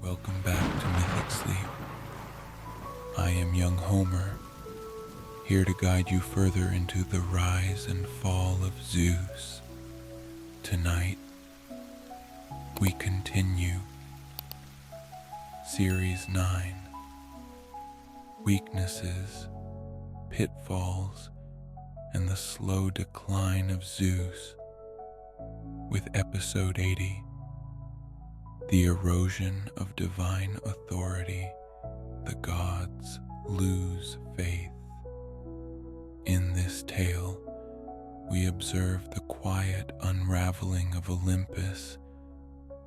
Welcome back to Mythic Sleep. I am young Homer, here to guide you further into the rise and fall of Zeus. Tonight, we continue Series 9, Weaknesses, Pitfalls, and the Slow Decline of Zeus, with Episode 80, The Erosion of Divine Authority. The gods lose faith. In this tale, we observe the quiet unraveling of Olympus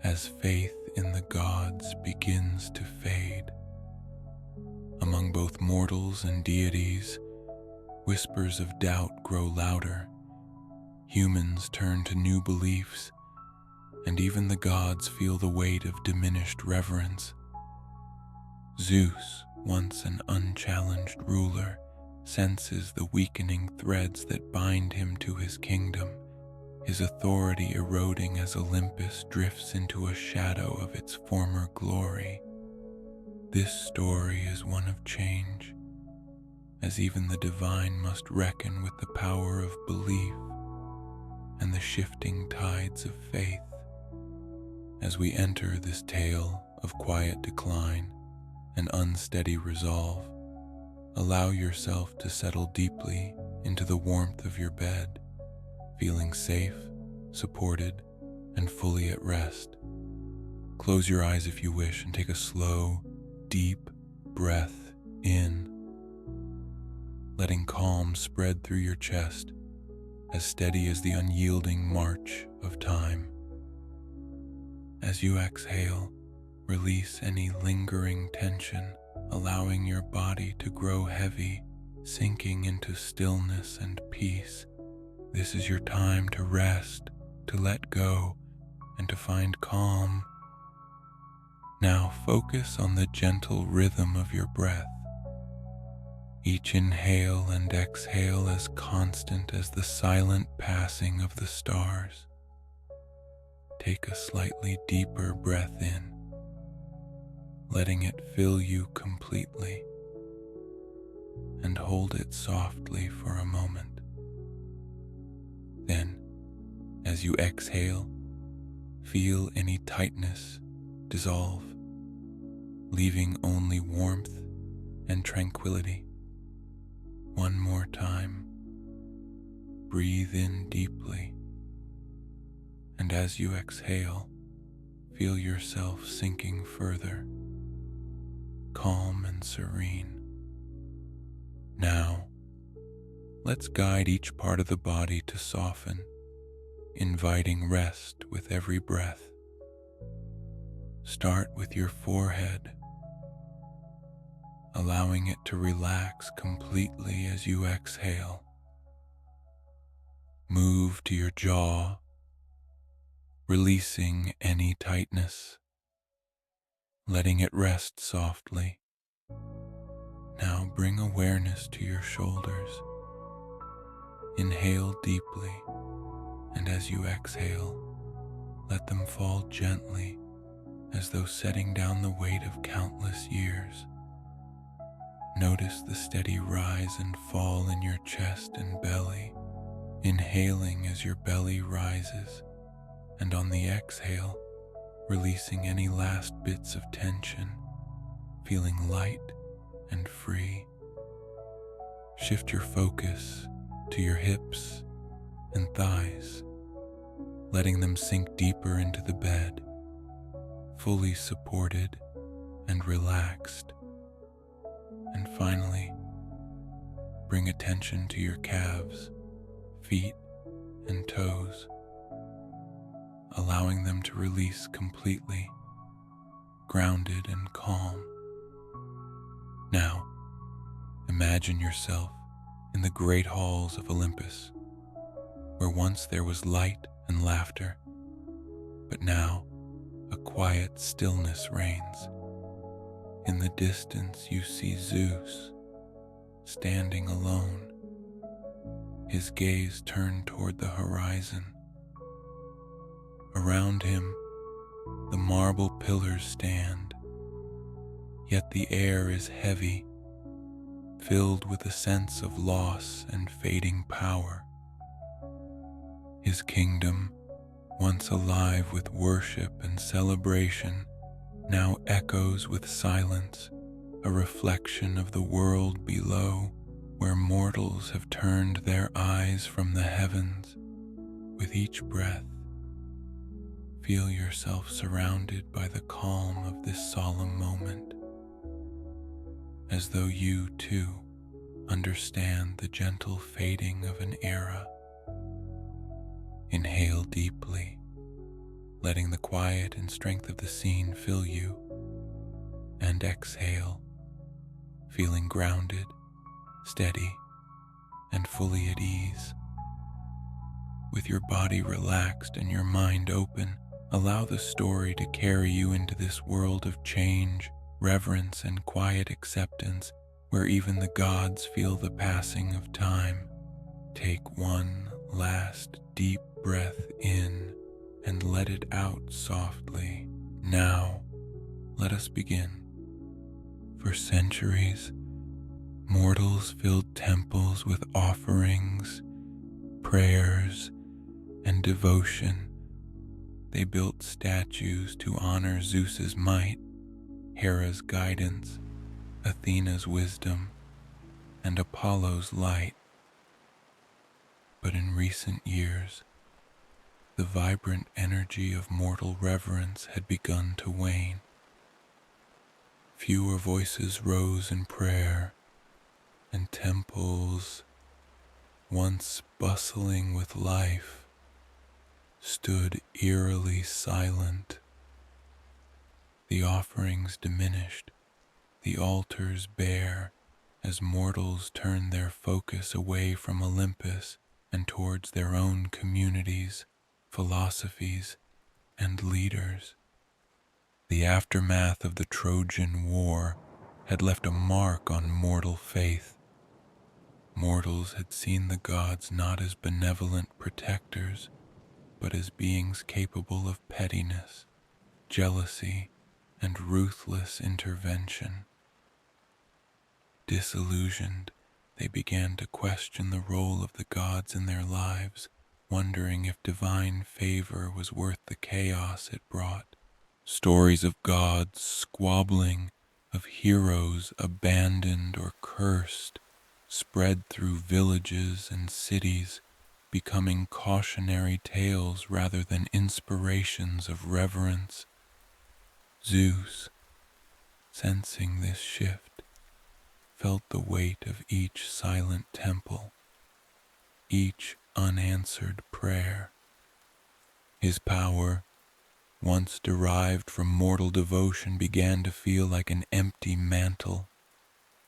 as faith in the gods begins to fade. Among both mortals and deities, whispers of doubt grow louder. Humans turn to new beliefs, and even the gods feel the weight of diminished reverence. Zeus, once an unchallenged ruler, senses the weakening threads that bind him to his kingdom, his authority eroding as Olympus drifts into a shadow of its former glory. This story is one of change, as even the divine must reckon with the power of belief and the shifting tides of faith. As we enter this tale of quiet decline and unsteady resolve, allow yourself to settle deeply into the warmth of your bed, feeling safe, supported, and fully at rest. Close your eyes if you wish and take a slow, deep breath in, letting calm spread through your chest, as steady as the unyielding march of time. As you exhale, release any lingering tension, allowing your body to grow heavy, sinking into stillness and peace. This is your time to rest, to let go, and to find calm. Now focus on the gentle rhythm of your breath. Each inhale and exhale as constant as the silent passing of the stars. Take a slightly deeper breath in, letting it fill you completely, and hold it softly for a moment. Then, as you exhale, feel any tightness dissolve, leaving only warmth and tranquility. One more time, breathe in deeply, and as you exhale, feel yourself sinking further, calm and serene. Now, let's guide each part of the body to soften, inviting rest with every breath. Start with your forehead, allowing it to relax completely as you exhale. Move to your jaw, releasing any tightness, letting it rest softly. Now bring awareness to your shoulders. Inhale deeply, and as you exhale, let them fall gently as though setting down the weight of countless years. Notice the steady rise and fall in your chest and belly, inhaling as your belly rises, and on the exhale, releasing any last bits of tension, feeling light and free. Shift your focus to your hips and thighs, letting them sink deeper into the bed, fully supported and relaxed. And finally, bring attention to your calves, feet, and toes, allowing them to release completely, grounded and calm. Now, imagine yourself in the great halls of Olympus, where once there was light and laughter, but now a quiet stillness reigns. In the distance you see Zeus, standing alone, his gaze turned toward the horizon. Around him, the marble pillars stand, yet the air is heavy, filled with a sense of loss and fading power. His kingdom, once alive with worship and celebration, now echoes with silence, a reflection of the world below, where mortals have turned their eyes from the heavens. With each breath, feel yourself surrounded by the calm of this solemn moment, as though you, too, understand the gentle fading of an era. Inhale deeply, letting the quiet and strength of the scene fill you, and exhale, feeling grounded, steady, and fully at ease. With your body relaxed and your mind open, allow the story to carry you into this world of change, reverence, and quiet acceptance, where even the gods feel the passing of time. Take one last deep breath in and let it out softly. Now, let us begin. For centuries, mortals filled temples with offerings, prayers, and devotion. They built statues to honor Zeus's might, Hera's guidance, Athena's wisdom, and Apollo's light. But in recent years, the vibrant energy of mortal reverence had begun to wane. Fewer voices rose in prayer, and temples, once bustling with life, stood eerily silent. The offerings diminished, the altars bare, as mortals turned their focus away from Olympus and towards their own communities, philosophies, and leaders. The aftermath of the Trojan War had left a mark on mortal faith. Mortals had seen the gods not as benevolent protectors, but as beings capable of pettiness, jealousy, and ruthless intervention. Disillusioned, they began to question the role of the gods in their lives, wondering if divine favor was worth the chaos it brought. Stories of gods squabbling, of heroes abandoned or cursed, spread through villages and cities, becoming cautionary tales rather than inspirations of reverence. Zeus, sensing this shift, felt the weight of each silent temple, each unanswered prayer. His power, once derived from mortal devotion, began to feel like an empty mantle,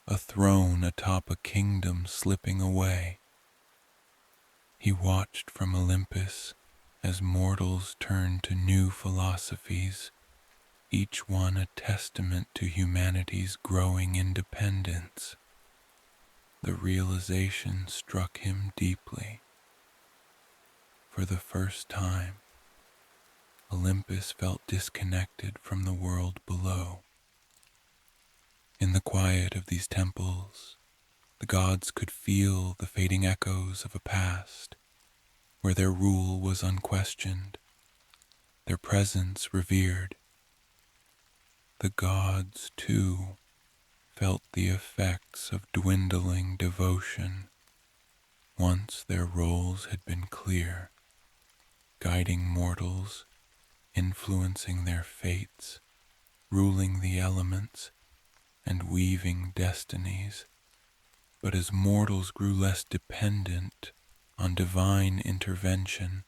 a throne atop a kingdom slipping away. He watched from Olympus as mortals turned to new philosophies, each one a testament to humanity's growing independence. The realization struck him deeply. For the first time, Olympus felt disconnected from the world below. In the quiet of these temples, the gods could feel the fading echoes of a past where their rule was unquestioned, their presence revered. The gods, too, felt the effects of dwindling devotion. Once their roles had been clear, guiding mortals, influencing their fates, ruling the elements, and weaving destinies. But as mortals grew less dependent on divine intervention,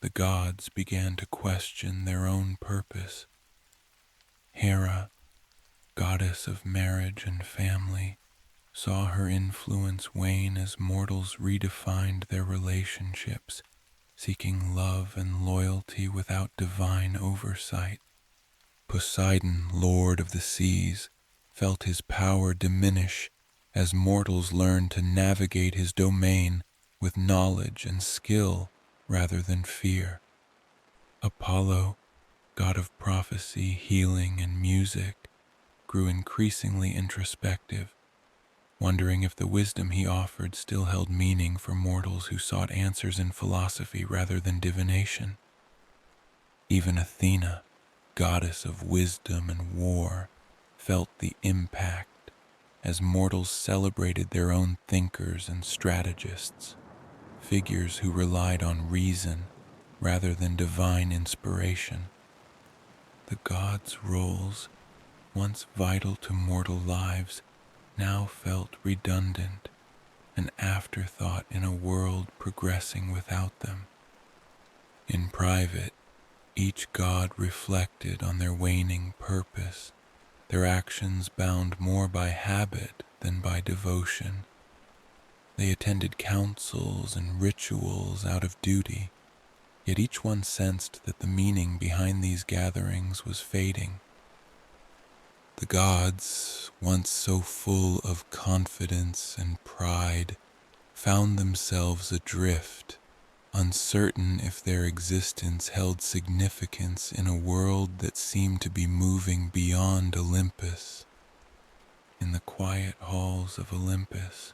the gods began to question their own purpose. Hera, goddess of marriage and family, saw her influence wane as mortals redefined their relationships, seeking love and loyalty without divine oversight. Poseidon, lord of the seas, felt his power diminish as mortals learned to navigate his domain with knowledge and skill rather than fear. Apollo, god of prophecy, healing, and music, grew increasingly introspective, wondering if the wisdom he offered still held meaning for mortals who sought answers in philosophy rather than divination. Even Athena, goddess of wisdom and war, felt the impact as mortals celebrated their own thinkers and strategists, figures who relied on reason rather than divine inspiration. The gods' roles, once vital to mortal lives, now felt redundant, an afterthought in a world progressing without them. In private, each god reflected on their waning purpose, their actions bound more by habit than by devotion. They attended councils and rituals out of duty, yet each one sensed that the meaning behind these gatherings was fading. The gods, once so full of confidence and pride, found themselves adrift, uncertain if their existence held significance in a world that seemed to be moving beyond Olympus. In the quiet halls of Olympus,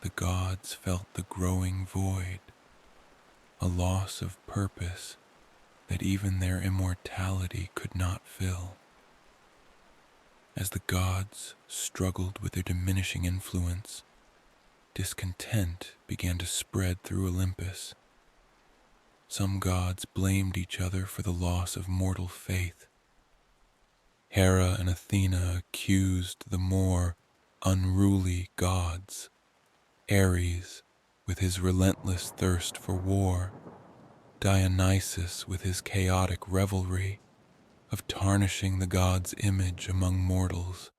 the gods felt the growing void, a loss of purpose that even their immortality could not fill. As the gods struggled with their diminishing influence, discontent began to spread through Olympus. Some gods blamed each other for the loss of mortal faith. Hera and Athena accused the more unruly gods, Ares with his relentless thirst for war, Dionysus with his chaotic revelry, of tarnishing the god's image among mortals.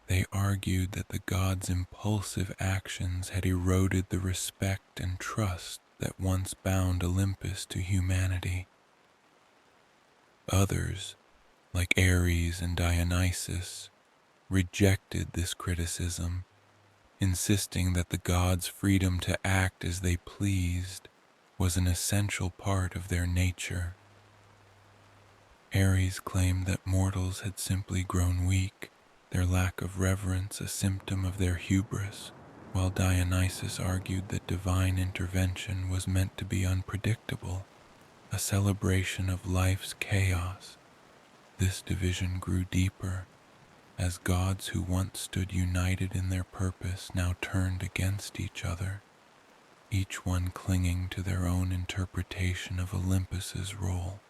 They argued that the god's impulsive actions had eroded the respect and trust that once bound Olympus to humanity. Others, like Ares and Dionysus, rejected this criticism, insisting that the gods' freedom to act as they pleased was an essential part of their nature. Ares claimed that mortals had simply grown weak, their lack of reverence a symptom of their hubris, while Dionysus argued that divine intervention was meant to be unpredictable, a celebration of life's chaos. This division grew deeper, as gods who once stood united in their purpose now turned against each other, each one clinging to their own interpretation of Olympus's role.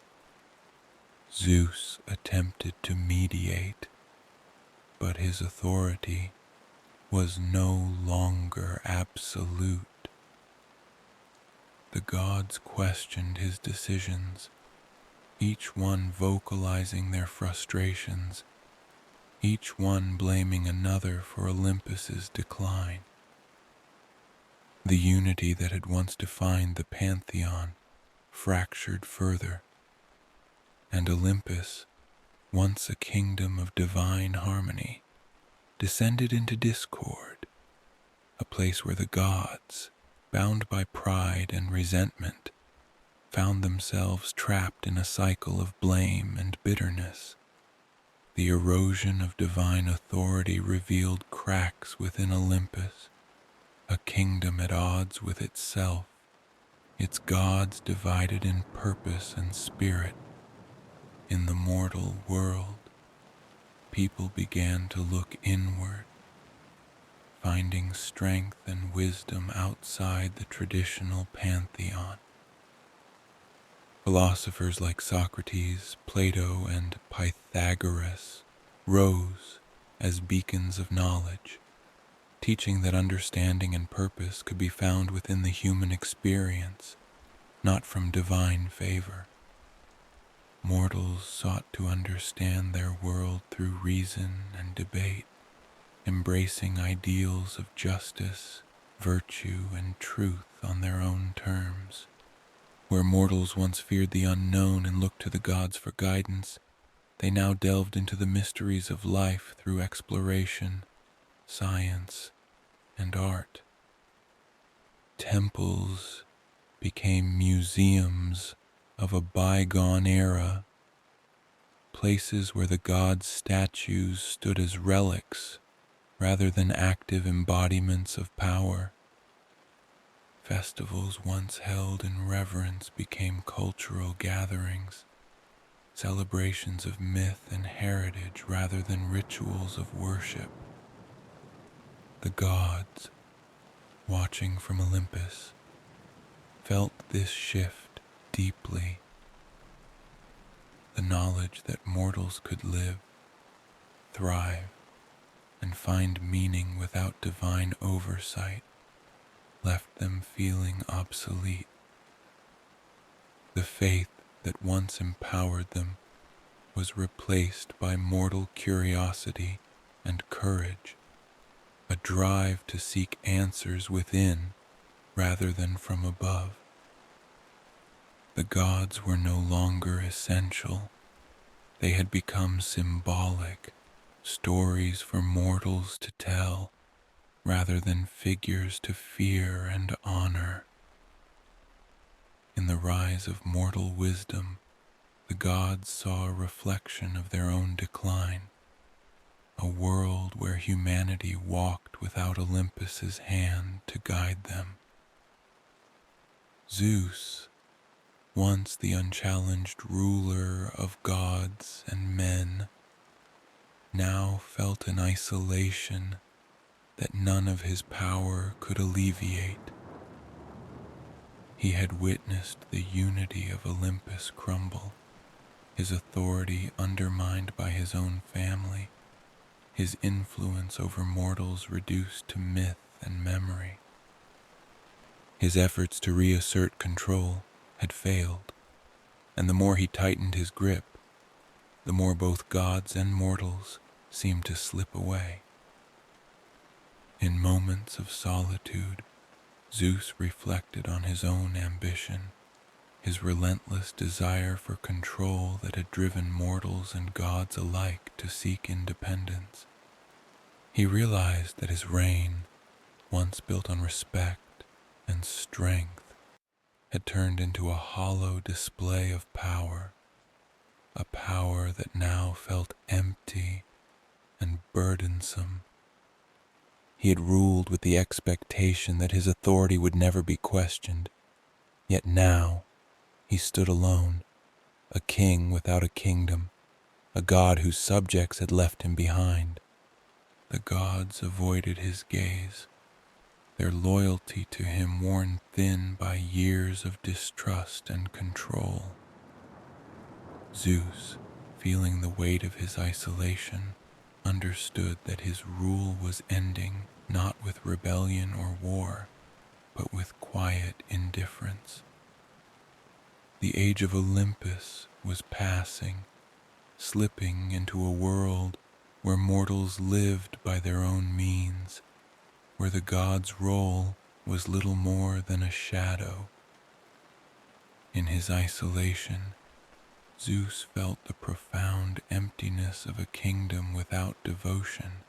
Zeus attempted to mediate, but his authority was no longer absolute. The gods questioned his decisions, each one vocalizing their frustrations, each one blaming another for Olympus's decline. The unity that had once defined the pantheon fractured further, and Olympus, once a kingdom of divine harmony, descended into discord, a place where the gods, bound by pride and resentment, found themselves trapped in a cycle of blame and bitterness. The erosion of divine authority revealed cracks within Olympus, a kingdom at odds with itself, its gods divided in purpose and spirit. In the mortal world, people began to look inward, finding strength and wisdom outside the traditional pantheon. Philosophers like Socrates, Plato, and Pythagoras rose as beacons of knowledge, teaching that understanding and purpose could be found within the human experience, not from divine favor. Mortals sought to understand their world through reason and debate, embracing ideals of justice, virtue, and truth on their own terms. Where mortals once feared the unknown and looked to the gods for guidance, they now delved into the mysteries of life through exploration, science, and art. Temples became museums of a bygone era, places where the gods' statues stood as relics rather than active embodiments of power. Festivals once held in reverence became cultural gatherings, celebrations of myth and heritage rather than rituals of worship. The gods, watching from Olympus, felt this shift deeply. The knowledge that mortals could live, thrive, and find meaning without divine oversight left them feeling obsolete. The faith that once empowered them was replaced by mortal curiosity and courage, a drive to seek answers within rather than from above. The gods were no longer essential. They had become symbolic, stories for mortals to tell rather than figures to fear and honor. In the rise of mortal wisdom, the gods saw a reflection of their own decline, a world where humanity walked without Olympus's hand to guide them. Zeus, once the unchallenged ruler of gods and men, now felt an isolation that none of his power could alleviate. He had witnessed the unity of Olympus crumble, his authority undermined by his own family, his influence over mortals reduced to myth and memory. His efforts to reassert control had failed, and the more he tightened his grip, the more both gods and mortals seemed to slip away. In moments of solitude, Zeus reflected on his own ambition, his relentless desire for control that had driven mortals and gods alike to seek independence. He realized that his reign, once built on respect and strength, had turned into a hollow display of power, a power that now felt empty and burdensome. He had ruled with the expectation that his authority would never be questioned, yet now he stood alone, a king without a kingdom, a god whose subjects had left him behind. The gods avoided his gaze, their loyalty to him worn thin by years of distrust and control. Zeus, feeling the weight of his isolation, understood that his rule was ending not with rebellion or war, but with quiet indifference. The age of Olympus was passing, slipping into a world where mortals lived by their own means, where the god's role was little more than a shadow. In his isolation, Zeus felt the profound emptiness of a kingdom without devotion,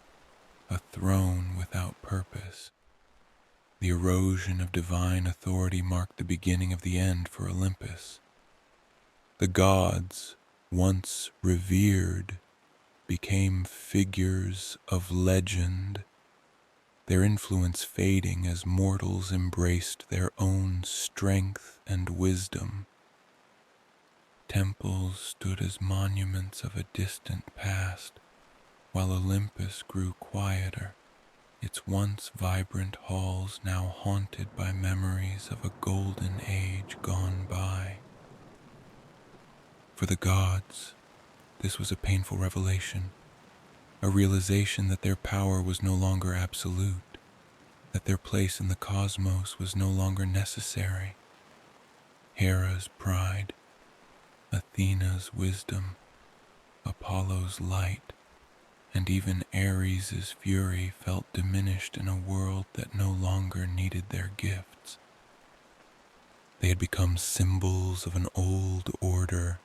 a throne without purpose. The erosion of divine authority marked the beginning of the end for Olympus. The gods, once revered, became figures of legend, their influence fading as mortals embraced their own strength and wisdom. Temples stood as monuments of a distant past, while Olympus grew quieter, its once vibrant halls now haunted by memories of a golden age gone by. For the gods, this was a painful revelation, a realization that their power was no longer absolute, that their place in the cosmos was no longer necessary. Hera's pride, Athena's wisdom, Apollo's light, and even Ares' fury felt diminished in a world that no longer needed their gifts. They had become symbols of an old order,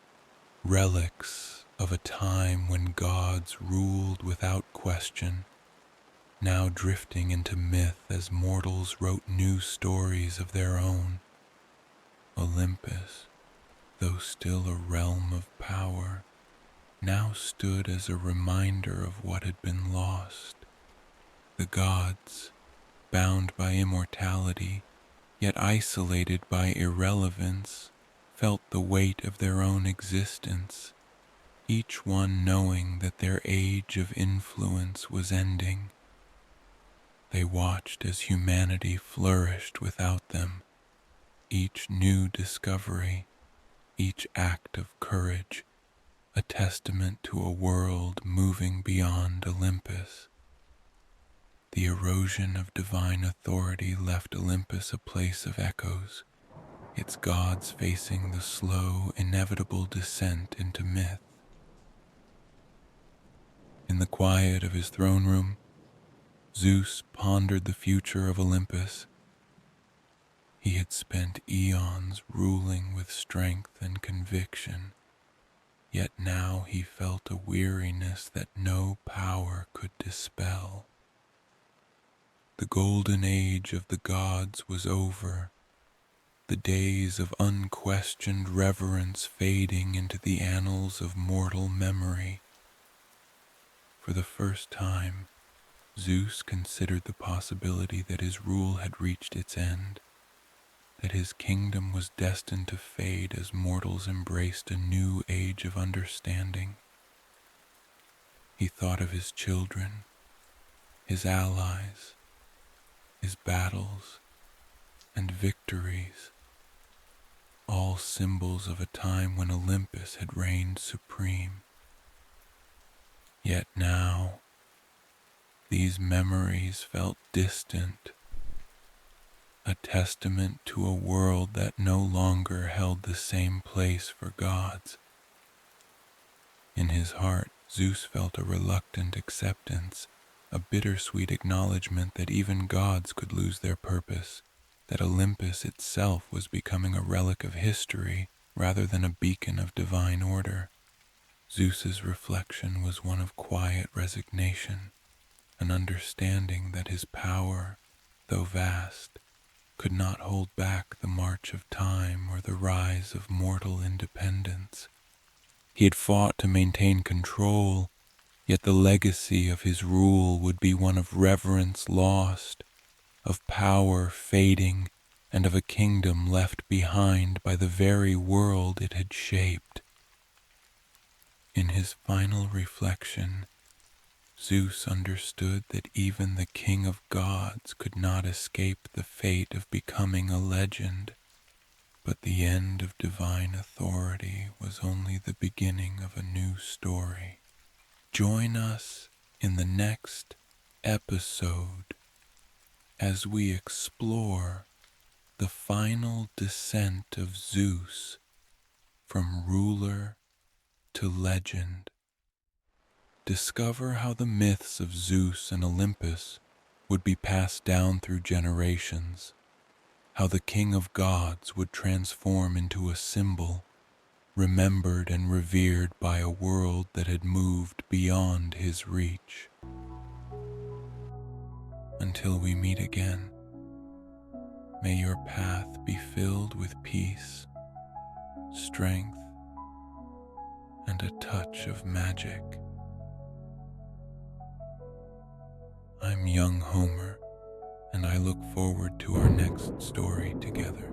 relics of a time when gods ruled without question, now drifting into myth as mortals wrote new stories of their own. Olympus, though still a realm of power, now stood as a reminder of what had been lost. The gods, bound by immortality, yet isolated by irrelevance, felt the weight of their own existence, each one knowing that their age of influence was ending. They watched as humanity flourished without them, each new discovery, each act of courage, a testament to a world moving beyond Olympus. The erosion of divine authority left Olympus a place of echoes, its gods facing the slow, inevitable descent into myth. In the quiet of his throne room, Zeus pondered the future of Olympus. He had spent eons ruling with strength and conviction, yet now he felt a weariness that no power could dispel. The golden age of the gods was over, the days of unquestioned reverence fading into the annals of mortal memory. For the first time, Zeus considered the possibility that his rule had reached its end, that his kingdom was destined to fade as mortals embraced a new age of understanding. He thought of his children, his allies, his battles and victories, all symbols of a time when Olympus had reigned supreme. Yet now, these memories felt distant, a testament to a world that no longer held the same place for gods. In his heart, Zeus felt a reluctant acceptance, a bittersweet acknowledgement that even gods could lose their purpose, that Olympus itself was becoming a relic of history rather than a beacon of divine order. Zeus's reflection was one of quiet resignation, an understanding that his power, though vast, could not hold back the march of time or the rise of mortal independence. He had fought to maintain control, yet the legacy of his rule would be one of reverence lost, of power fading, and of a kingdom left behind by the very world it had shaped. In his final reflection, Zeus understood that even the king of gods could not escape the fate of becoming a legend, but the end of divine authority was only the beginning of a new story. Join us in the next episode as we explore the final descent of Zeus from ruler to legend. Discover how the myths of Zeus and Olympus would be passed down through generations, how the king of gods would transform into a symbol, remembered and revered by a world that had moved beyond his reach. Until we meet again, may your path be filled with peace, strength, and a touch of magic. I'm young Homer, and I look forward to our next story together.